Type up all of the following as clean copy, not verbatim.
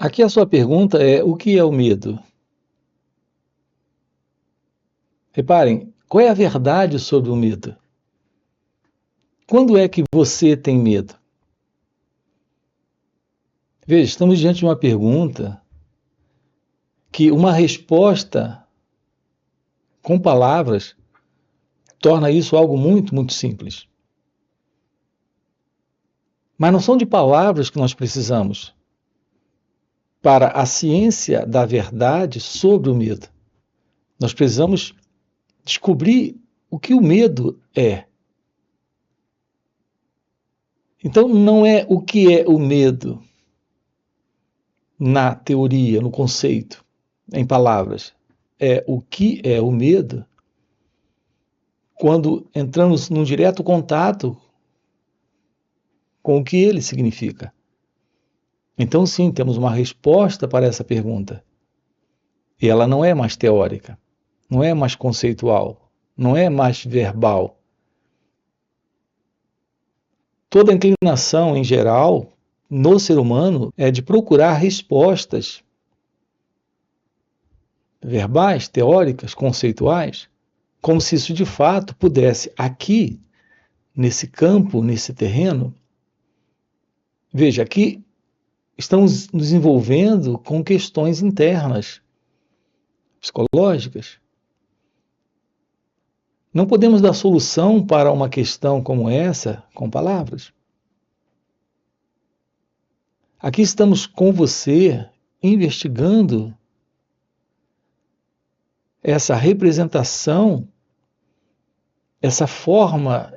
Aqui a sua pergunta é: o que é o medo? Reparem, qual é a verdade sobre o medo? Quando é que você tem medo? Veja, estamos diante de uma pergunta que uma resposta com palavras torna isso algo muito, muito simples. Mas não são de palavras que nós precisamos para a ciência da verdade sobre o medo. Nós precisamos descobrir o que o medo é. Então, não é o que é o medo na teoria, no conceito, em palavras. É o que é o medo quando entramos num direto contato com o que ele significa. Então, sim, temos uma resposta para essa pergunta. E ela não é mais teórica, não é mais conceitual, não é mais verbal. Toda a inclinação, em geral, no ser humano é de procurar respostas verbais, teóricas, conceituais, como se isso de fato pudesse, aqui, nesse campo, nesse terreno. Veja, aqui estamos nos envolvendo com questões internas, psicológicas. Não podemos dar solução para uma questão como essa com palavras. Aqui estamos com você investigando essa representação, essa forma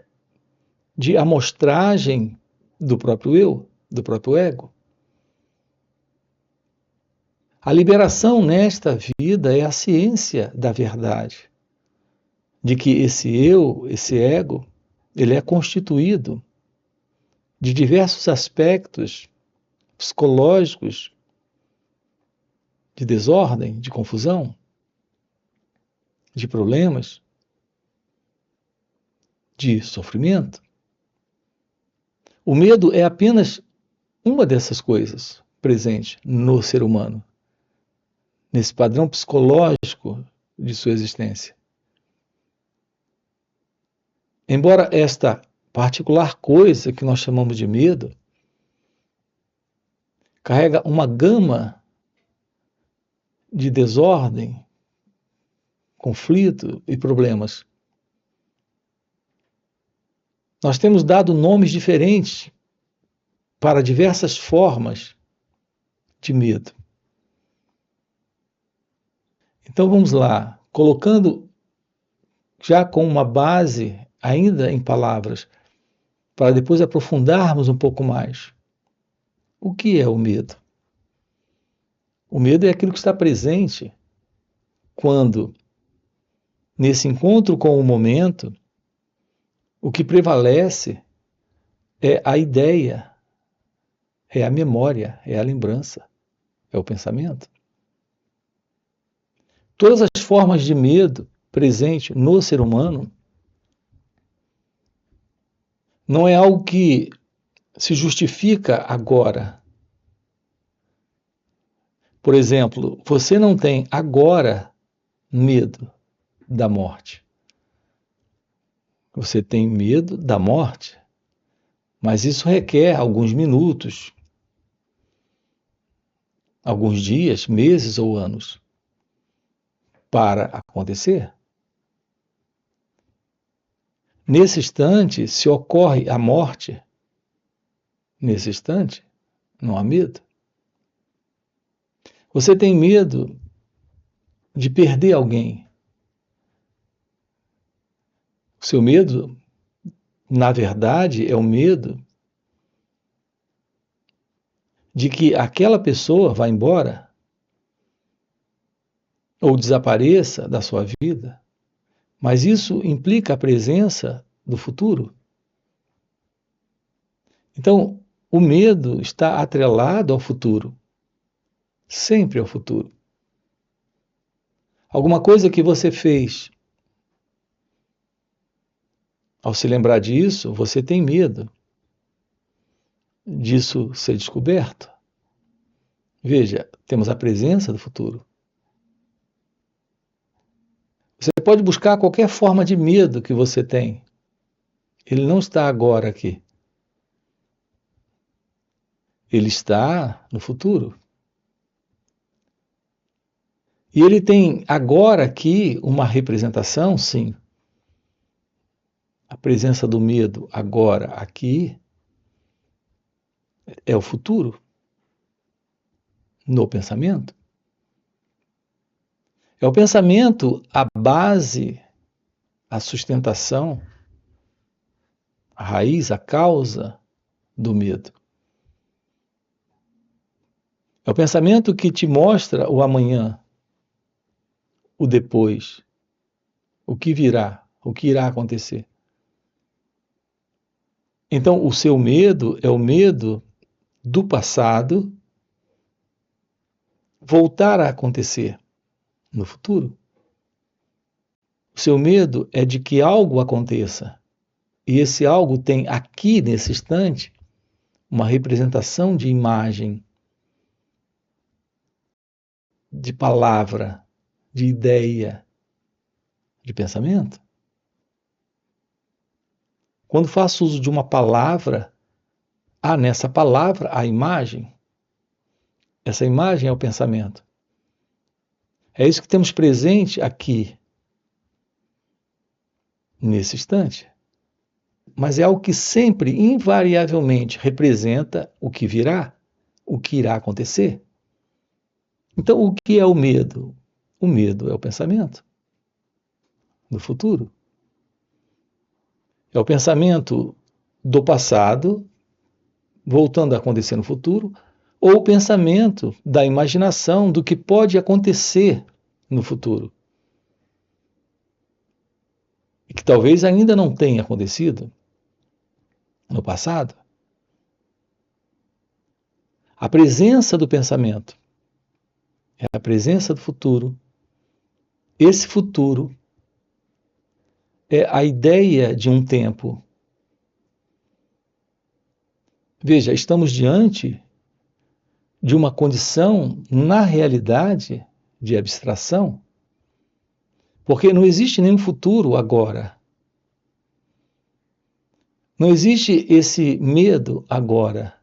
de amostragem do próprio eu, do próprio ego. A liberação nesta vida é a ciência da verdade, de que esse eu, esse ego, ele é constituído de diversos aspectos psicológicos de desordem, de confusão, de problemas, de sofrimento. O medo é apenas uma dessas coisas presente no ser humano, nesse padrão psicológico de sua existência. Embora esta particular coisa que nós chamamos de medo carrega uma gama de desordem, conflito e problemas. Nós temos dado nomes diferentes para diversas formas de medo. Então vamos lá, colocando já com uma base ainda em palavras, para depois aprofundarmos um pouco mais. O que é o medo? O medo é aquilo que está presente quando, nesse encontro com o momento, o que prevalece é a ideia, é a memória, é a lembrança, é o pensamento. Todas as formas de medo presente no ser humano não é algo que se justifica agora. Por exemplo, você não tem agora medo da morte. Você tem medo da morte, mas isso requer alguns minutos, alguns dias, meses ou anos para acontecer. Nesse instante, se ocorre a morte, nesse instante, não há medo. Você tem medo de perder alguém. O seu medo, na verdade, é o medo de que aquela pessoa vá embora ou desapareça da sua vida, mas isso implica a presença do futuro. Então, o medo está atrelado ao futuro, sempre ao futuro. Alguma coisa que você fez, ao se lembrar disso, você tem medo disso ser descoberto. Veja, temos a presença do futuro. Você pode buscar qualquer forma de medo que você tem. Ele não está agora aqui. Ele está no futuro. E ele tem agora aqui uma representação, sim. A presença do medo agora aqui é o futuro no pensamento. É o pensamento a base, a sustentação, a raiz, a causa do medo. É o pensamento que te mostra o amanhã, o depois, o que virá, o que irá acontecer. Então, o seu medo é o medo do passado voltar a acontecer no futuro. O seu medo é de que algo aconteça. E esse algo tem aqui, nesse instante, uma representação de imagem, de palavra, de ideia, de pensamento. Quando faço uso de uma palavra, há nessa palavra a imagem. Essa imagem é o pensamento. É isso que temos presente aqui, nesse instante. Mas é algo que sempre, invariavelmente, representa o que virá, o que irá acontecer. Então, o que é o medo? O medo é o pensamento do futuro. É o pensamento do passado, voltando a acontecer no futuro, ou o pensamento da imaginação do que pode acontecer no futuro. E que talvez ainda não tenha acontecido no passado. A presença do pensamento é a presença do futuro. Esse futuro é a ideia de um tempo. Veja, estamos diante de uma condição, na realidade, de abstração, porque não existe nenhum futuro agora. Não existe esse medo agora.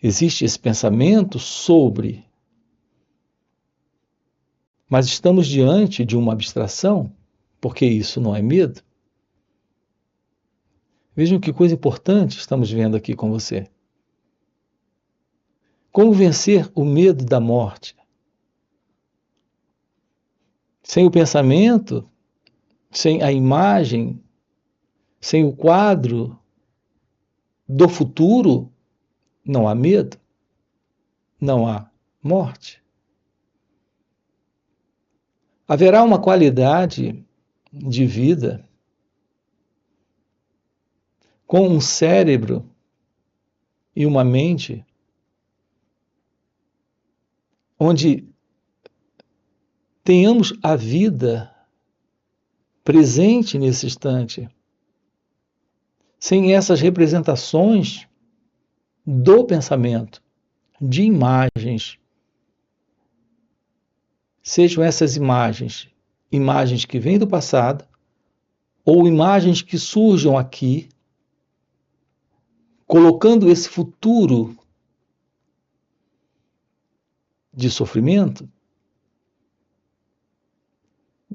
Existe esse pensamento sobre. Mas estamos diante de uma abstração, porque isso não é medo. Vejam que coisa importante estamos vendo aqui com você. Como vencer o medo da morte? Sem o pensamento, sem a imagem, sem o quadro do futuro, não há medo, não há morte. Haverá uma qualidade de vida com um cérebro e uma mente onde tenhamos a vida presente nesse instante, sem essas representações do pensamento, de imagens. Sejam essas imagens, imagens que vêm do passado, ou imagens que surjam aqui, colocando esse futuro de sofrimento,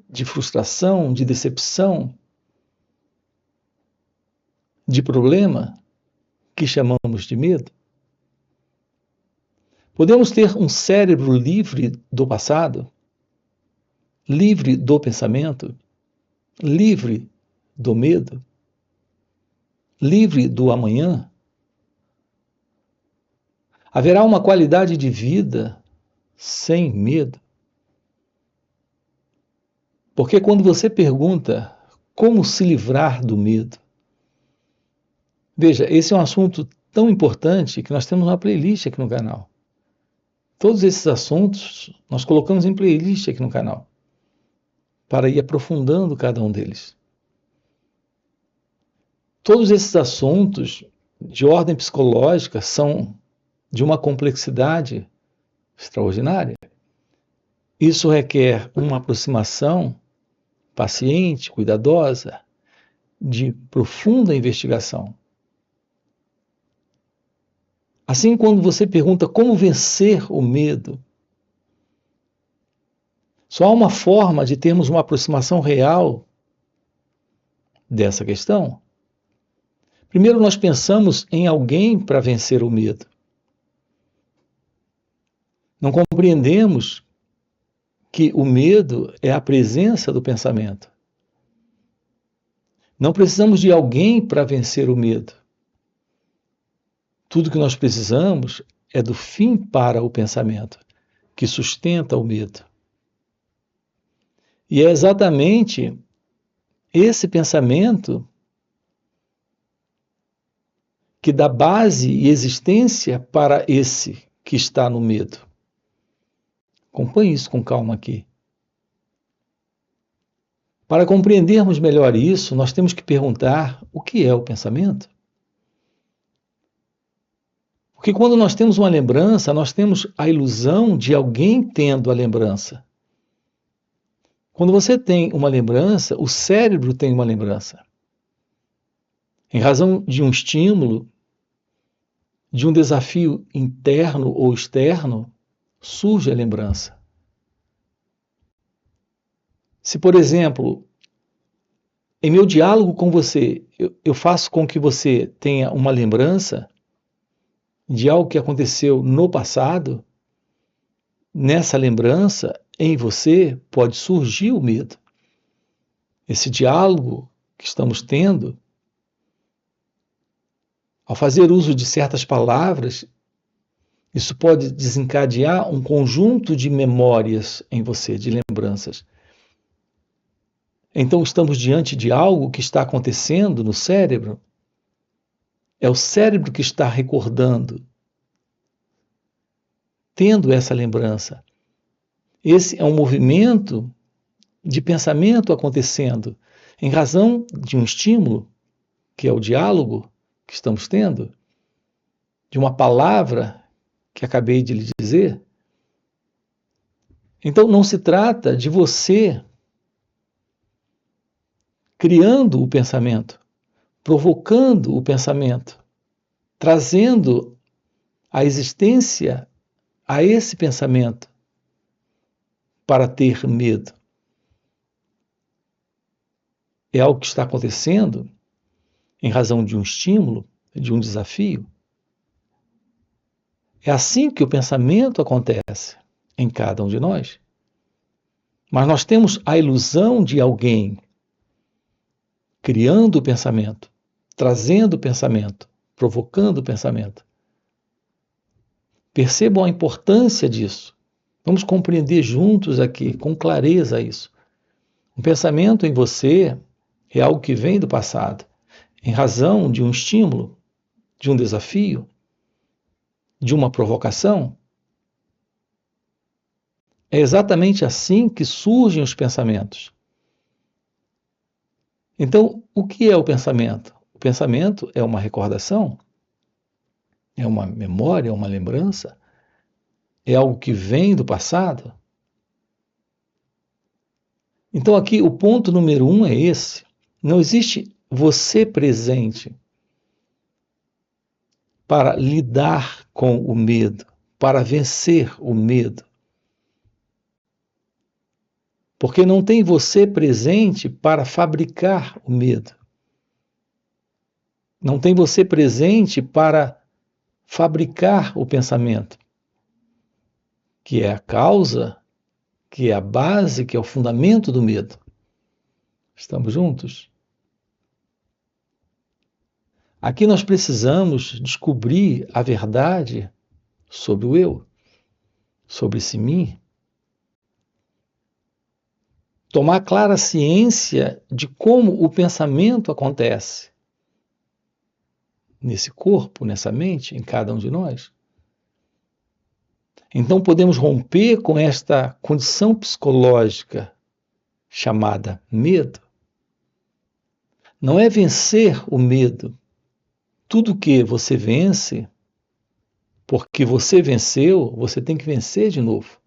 de frustração, de decepção, de problema, que chamamos de medo. Podemos ter um cérebro livre do passado, livre do pensamento, livre do medo, livre do amanhã. Haverá uma qualidade de vida sem medo. Porque quando você pergunta como se livrar do medo, veja, esse é um assunto tão importante que nós temos uma playlist aqui no canal. Todos esses assuntos nós colocamos em playlist aqui no canal, para ir aprofundando cada um deles. Todos esses assuntos de ordem psicológica são de uma complexidade extraordinária. Isso requer uma aproximação paciente, cuidadosa, de profunda investigação. Assim, quando você pergunta como vencer o medo, só há uma forma de termos uma aproximação real dessa questão. Primeiro, nós pensamos em alguém para vencer o medo. Não compreendemos que o medo é a presença do pensamento. Não precisamos de alguém para vencer o medo. Tudo que nós precisamos é do fim para o pensamento, que sustenta o medo. E é exatamente esse pensamento que dá base e existência para esse que está no medo. Acompanhe isso com calma aqui. Para compreendermos melhor isso, nós temos que perguntar o que é o pensamento. Porque quando nós temos uma lembrança, nós temos a ilusão de alguém tendo a lembrança. Quando você tem uma lembrança, o cérebro tem uma lembrança. Em razão de um estímulo, de um desafio interno ou externo, surge a lembrança. Se, por exemplo, em meu diálogo com você, eu faço com que você tenha uma lembrança de algo que aconteceu no passado, nessa lembrança, em você, pode surgir o medo. Esse diálogo que estamos tendo, ao fazer uso de certas palavras, isso pode desencadear um conjunto de memórias em você, de lembranças. Então estamos diante de algo que está acontecendo no cérebro. É o cérebro que está recordando, tendo essa lembrança. Esse é um movimento de pensamento acontecendo em razão de um estímulo, que é o diálogo que estamos tendo, de uma palavra que acabei de lhe dizer. Então não se trata de você criando o pensamento, provocando o pensamento, trazendo a existência a esse pensamento para ter medo. É algo que está acontecendo em razão de um estímulo, de um desafio. É assim que o pensamento acontece em cada um de nós. Mas nós temos a ilusão de alguém criando o pensamento, trazendo o pensamento, provocando o pensamento. Percebam a importância disso. Vamos compreender juntos aqui, com clareza, isso. Um pensamento em você é algo que vem do passado, em razão de um estímulo, de um desafio, de uma provocação. É exatamente assim que surgem os pensamentos. Então, o que é o pensamento? O pensamento é uma recordação, é uma memória, é uma lembrança, é algo que vem do passado. Então, aqui o ponto número 1 é esse. Não existe você presente para lidar com o medo, para vencer o medo. Porque não tem você presente para fabricar o medo. Não tem você presente para fabricar o pensamento, que é a causa, que é a base, que é o fundamento do medo. Estamos juntos? Aqui nós precisamos descobrir a verdade sobre o eu, sobre esse mim. Tomar clara ciência de como o pensamento acontece nesse corpo, nessa mente, em cada um de nós. Então podemos romper com esta condição psicológica chamada medo. Não é vencer o medo. Tudo que você vence porque você venceu, você tem que vencer de novo.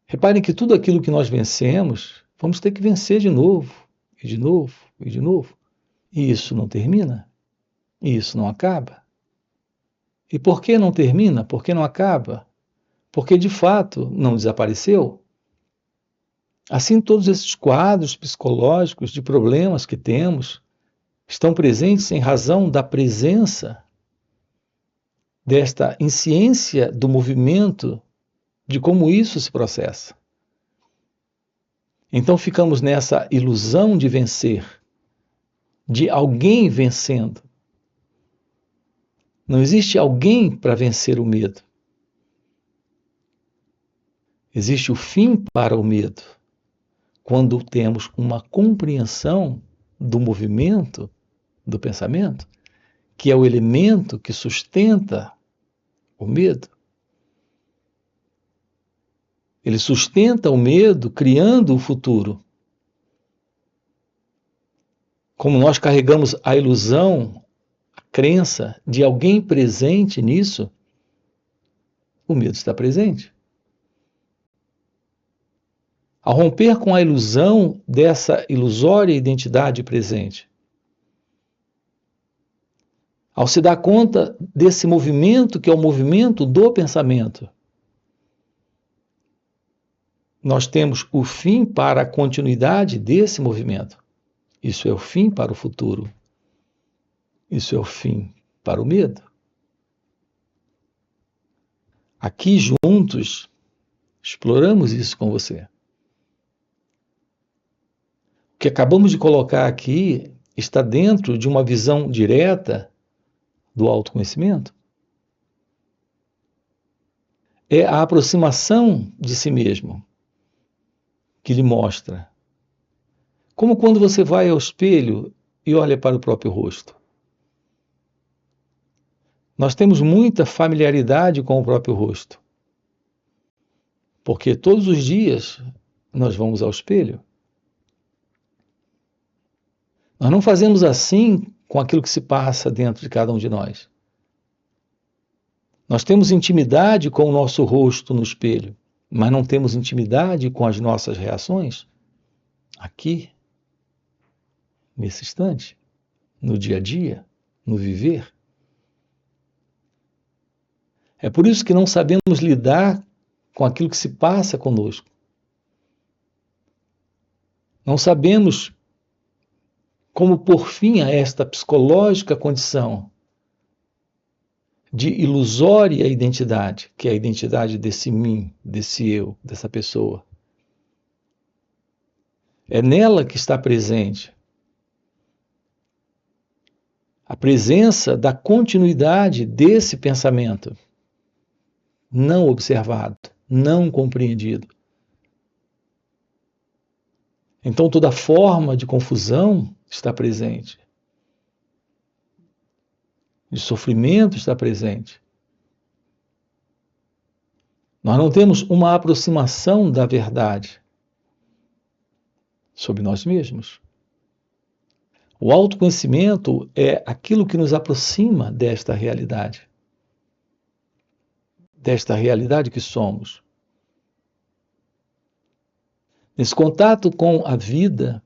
Reparem que tudo aquilo que nós vencemos, vamos ter que vencer de novo, e de novo, e de novo. E isso não termina, e isso não acaba. E por que não termina? Por que não acaba? Porque de fato não desapareceu. Assim, todos esses quadros psicológicos de problemas que temos estão presentes em razão da presença desta insciência do movimento, de como isso se processa. Então ficamos nessa ilusão de vencer, de alguém vencendo. Não existe alguém para vencer o medo. Existe o fim para o medo, quando temos uma compreensão do movimento do pensamento, que é o elemento que sustenta o medo. Ele sustenta o medo criando o futuro. Como nós carregamos a ilusão, a crença de alguém presente nisso, o medo está presente. Ao romper com a ilusão dessa ilusória identidade presente, ao se dar conta desse movimento que é o movimento do pensamento, nós temos o fim para a continuidade desse movimento. Isso é o fim para o futuro. Isso é o fim para o medo. Aqui juntos, exploramos isso com você. O que acabamos de colocar aqui está dentro de uma visão direta do autoconhecimento. É a aproximação de si mesmo que lhe mostra. Como quando você vai ao espelho e olha para o próprio rosto. Nós temos muita familiaridade com o próprio rosto, porque todos os dias nós vamos ao espelho. Nós não fazemos assim com aquilo que se passa dentro de cada um de nós. Nós temos intimidade com o nosso rosto no espelho, mas não temos intimidade com as nossas reações aqui, nesse instante, no dia a dia, no viver. É por isso que não sabemos lidar com aquilo que se passa conosco. Não sabemos como pôr fim a esta psicológica condição de ilusória identidade, que é a identidade desse mim, desse eu, dessa pessoa. É nela que está presente a presença da continuidade desse pensamento não observado, não compreendido. Então toda forma de confusão está presente. De sofrimento está presente. Nós não temos uma aproximação da verdade sobre nós mesmos. O autoconhecimento é aquilo que nos aproxima desta realidade que somos. Nesse contato com a vida,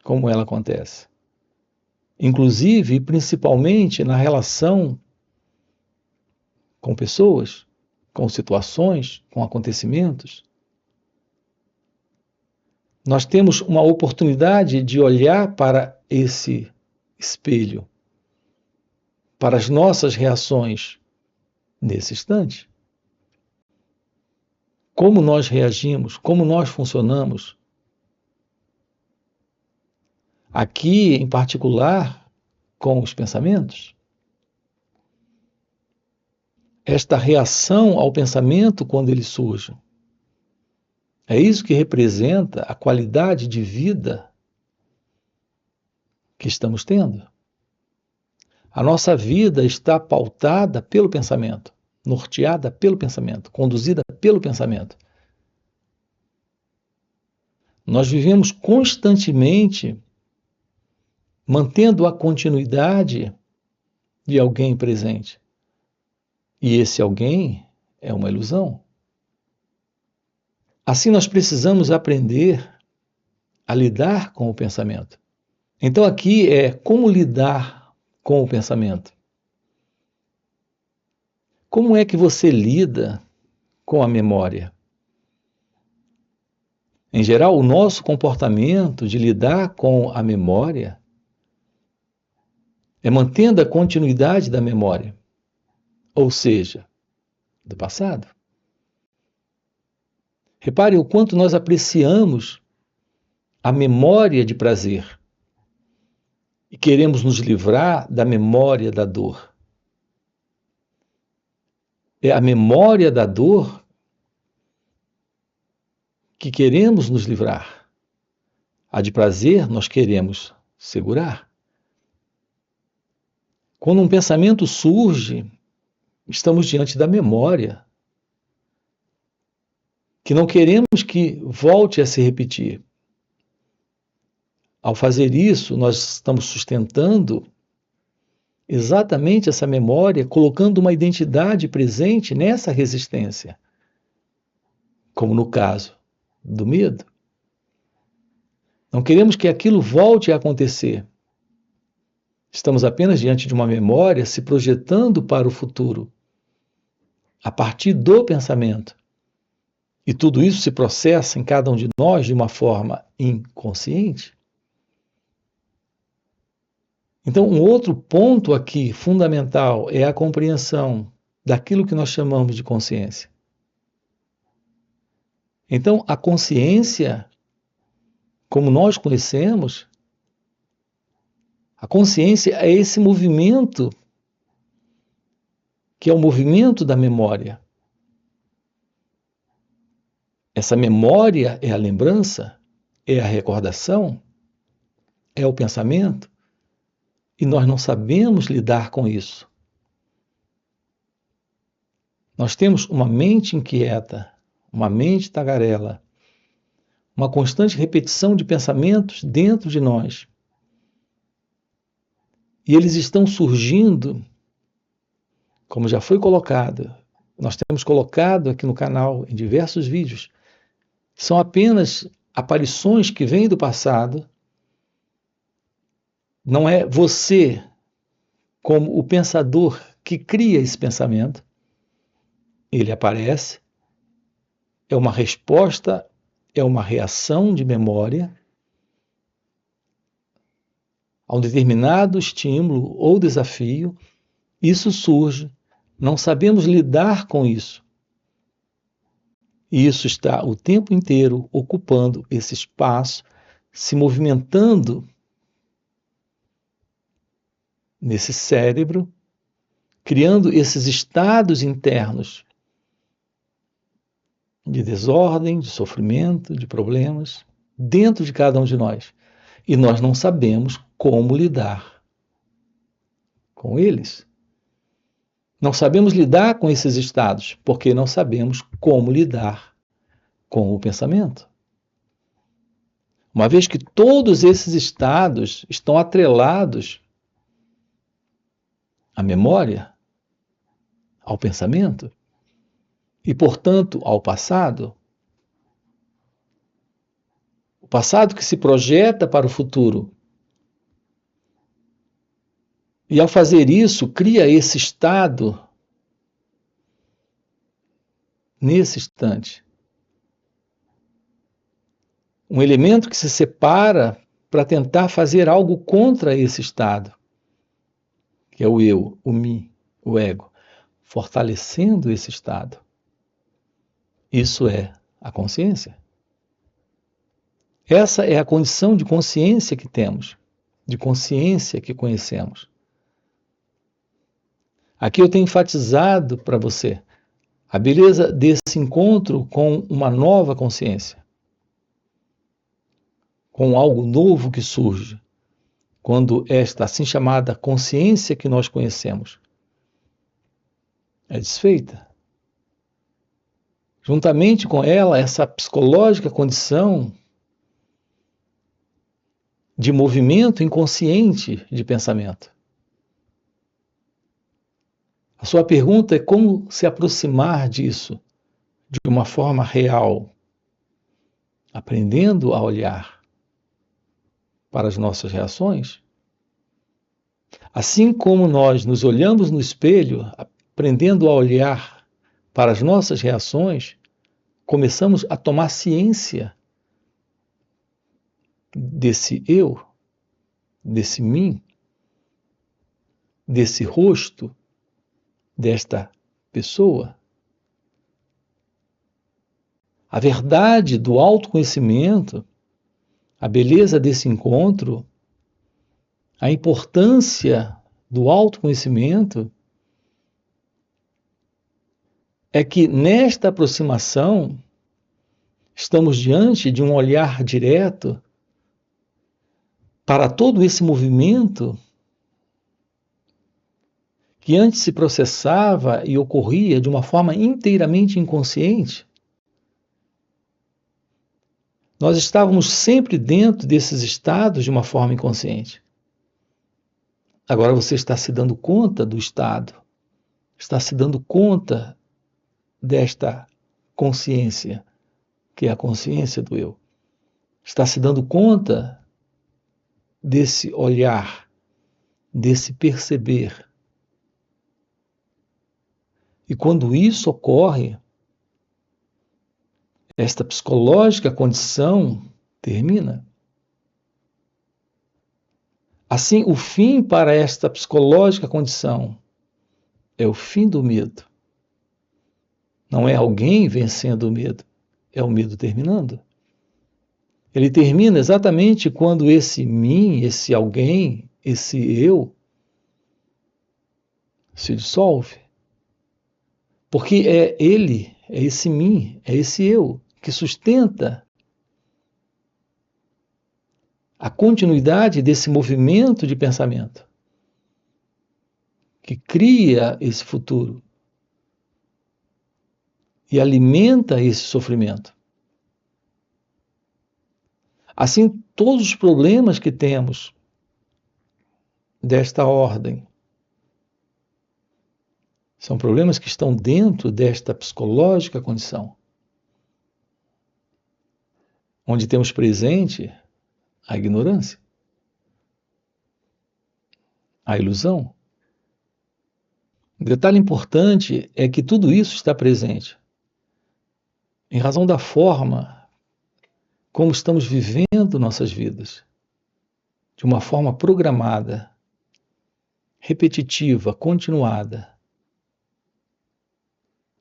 como ela acontece. Inclusive e principalmente na relação com pessoas, com situações, com acontecimentos. Nós temos uma oportunidade de olhar para esse espelho, para as nossas reações nesse instante. Como nós reagimos, como nós funcionamos. Aqui, em particular, com os pensamentos. Esta reação ao pensamento quando ele surge. É isso que representa a qualidade de vida que estamos tendo. A nossa vida está pautada pelo pensamento, norteada pelo pensamento, conduzida pelo pensamento. Nós vivemos constantemente mantendo a continuidade de alguém presente. E esse alguém é uma ilusão. Assim, nós precisamos aprender a lidar com o pensamento. Então, aqui é como lidar com o pensamento. Como é que você lida com a memória? Em geral, o nosso comportamento de lidar com a memória é mantendo a continuidade da memória, ou seja, do passado. Repare o quanto nós apreciamos a memória de prazer e queremos nos livrar da memória da dor. É a memória da dor que queremos nos livrar. A de prazer nós queremos segurar. Quando um pensamento surge, estamos diante da memória, que não queremos que volte a se repetir. Ao fazer isso, nós estamos sustentando exatamente essa memória, colocando uma identidade presente nessa resistência, como no caso do medo. Não queremos que aquilo volte a acontecer. Estamos apenas diante de uma memória se projetando para o futuro, a partir do pensamento. E tudo isso se processa em cada um de nós de uma forma inconsciente. Então, um outro ponto aqui fundamental é a compreensão daquilo que nós chamamos de consciência. Então, a consciência, como nós conhecemos, a consciência é esse movimento que é o movimento da memória. Essa memória é a lembrança, é a recordação, é o pensamento, e nós não sabemos lidar com isso. Nós temos uma mente inquieta, uma mente tagarela, uma constante repetição de pensamentos dentro de nós. E eles estão surgindo, como já foi colocado, nós temos colocado aqui no canal em diversos vídeos, são apenas aparições que vêm do passado. Não é você, como o pensador, que cria esse pensamento. Ele aparece, é uma resposta, é uma reação de memória a um determinado estímulo ou desafio. Isso surge, não sabemos lidar com isso. E isso está o tempo inteiro ocupando esse espaço, se movimentando nesse cérebro, criando esses estados internos de desordem, de sofrimento, de problemas, dentro de cada um de nós. E nós não sabemos como lidar com eles. Não sabemos lidar com esses estados, porque não sabemos como lidar com o pensamento. Uma vez que todos esses estados estão atrelados à memória, ao pensamento, e, portanto, ao passado, o passado que se projeta para o futuro. E, ao fazer isso, cria esse estado nesse instante. Um elemento que se separa para tentar fazer algo contra esse estado, que é o eu, o mim, o ego, fortalecendo esse estado. Isso é a consciência. Essa é a condição de consciência que temos, de consciência que conhecemos. Aqui eu tenho enfatizado para você a beleza desse encontro com uma nova consciência, com algo novo que surge, quando esta assim chamada consciência que nós conhecemos é desfeita. Juntamente com ela, essa psicológica condição de movimento inconsciente de pensamento. A sua pergunta é como se aproximar disso de uma forma real, aprendendo a olhar para as nossas reações. Assim como nós nos olhamos no espelho, aprendendo a olhar para as nossas reações, começamos a tomar ciência desse eu, desse mim, desse rosto, desta pessoa. A verdade do autoconhecimento, a beleza desse encontro, a importância do autoconhecimento é que nesta aproximação estamos diante de um olhar direto para todo esse movimento que antes se processava e ocorria de uma forma inteiramente inconsciente. Nós estávamos sempre dentro desses estados de uma forma inconsciente. Agora você está se dando conta do estado, está se dando conta desta consciência, que é a consciência do eu. Está se dando conta desse olhar, desse perceber. E quando isso ocorre, esta psicológica condição termina. Assim, o fim para esta psicológica condição é o fim do medo. Não é alguém vencendo o medo, é o medo terminando. Ele termina exatamente quando esse mim, esse alguém, esse eu se dissolve. Porque é ele, é esse mim, é esse eu que sustenta a continuidade desse movimento de pensamento, que cria esse futuro e alimenta esse sofrimento. Assim, todos os problemas que temos desta ordem são problemas que estão dentro desta psicológica condição, onde temos presente a ignorância, a ilusão. Um detalhe importante é que tudo isso está presente em razão da forma como estamos vivendo nossas vidas, de uma forma programada, repetitiva, continuada.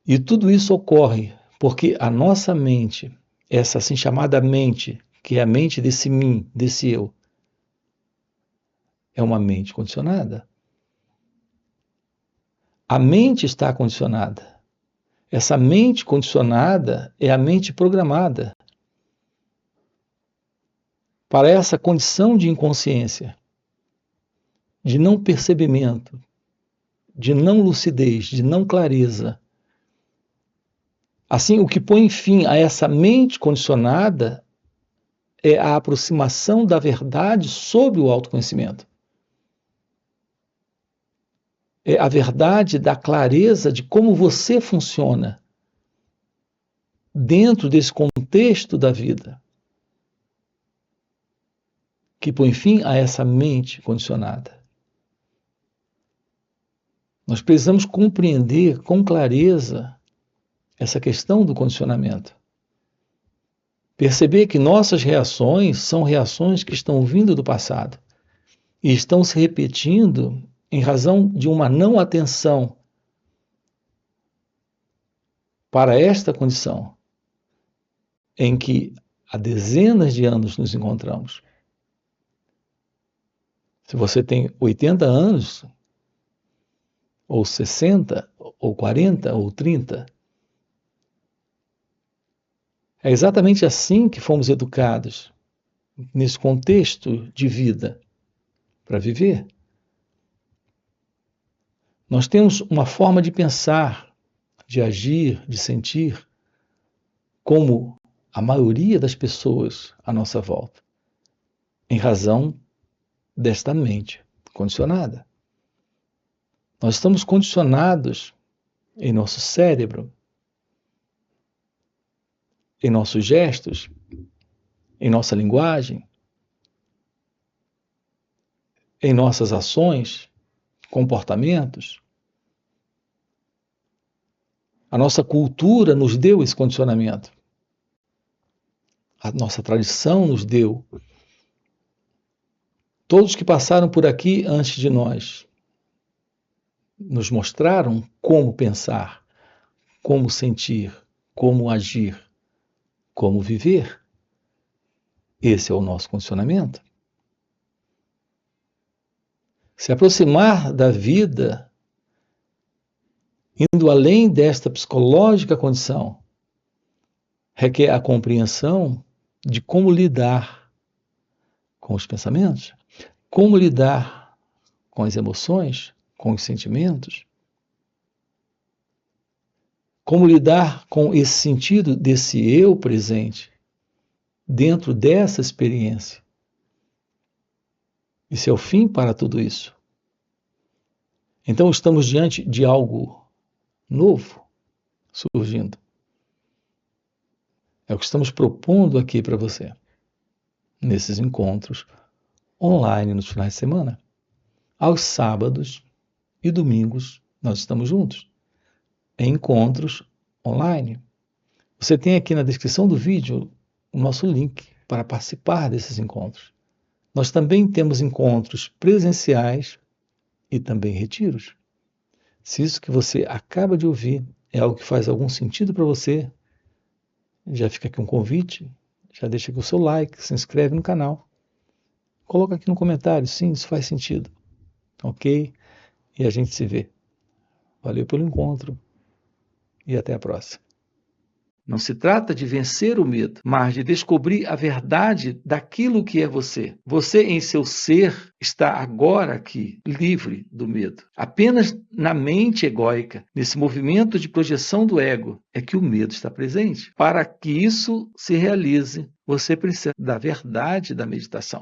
E tudo isso ocorre porque a nossa mente, essa assim chamada mente, que é a mente desse mim, desse eu, é uma mente condicionada. A mente está condicionada. Essa mente condicionada é a mente programada para essa condição de inconsciência, de não percebimento, de não lucidez, de não clareza. Assim, o que põe fim a essa mente condicionada é a aproximação da verdade sobre o autoconhecimento. É a verdade da clareza de como você funciona dentro desse contexto da vida, que põe fim a essa mente condicionada. Nós precisamos compreender com clareza essa questão do condicionamento. Perceber que nossas reações são reações que estão vindo do passado e estão se repetindo em razão de uma não atenção para esta condição em que há dezenas de anos nos encontramos. Se você tem 80 anos, ou 60, ou 40, ou 30, é exatamente assim que fomos educados, nesse contexto de vida, para viver. Nós temos uma forma de pensar, de agir, de sentir, como a maioria das pessoas à nossa volta, em razão desta mente condicionada. Nós estamos condicionados em nosso cérebro, em nossos gestos, em nossa linguagem, em nossas ações, comportamentos. A nossa cultura nos deu esse condicionamento. A nossa tradição nos deu. Todos que passaram por aqui antes de nós nos mostraram como pensar, como sentir, como agir, como viver. Esse é o nosso condicionamento. Se aproximar da vida, indo além desta psicológica condição, requer a compreensão de como lidar com os pensamentos, como lidar com as emoções, com os sentimentos, como lidar com esse sentido desse eu presente dentro dessa experiência. Esse é o fim para tudo isso. Então estamos diante de algo novo surgindo. É o que estamos propondo aqui para você, nesses encontros online nos finais de semana. Aos sábados e domingos nós estamos juntos, em encontros online. Você tem aqui na descrição do vídeo o nosso link para participar desses encontros. Nós também temos encontros presenciais e também retiros. Se isso que você acaba de ouvir é algo que faz algum sentido para você, já fica aqui um convite, já deixa aqui o seu like, se inscreve no canal. Coloca aqui no comentário, sim, isso faz sentido. Ok? E a gente se vê. Valeu pelo encontro e até a próxima. Não se trata de vencer o medo, mas de descobrir a verdade daquilo que é você. Você em seu ser está agora aqui, livre do medo. Apenas na mente egóica, nesse movimento de projeção do ego, é que o medo está presente. Para que isso se realize, você precisa da verdade da meditação.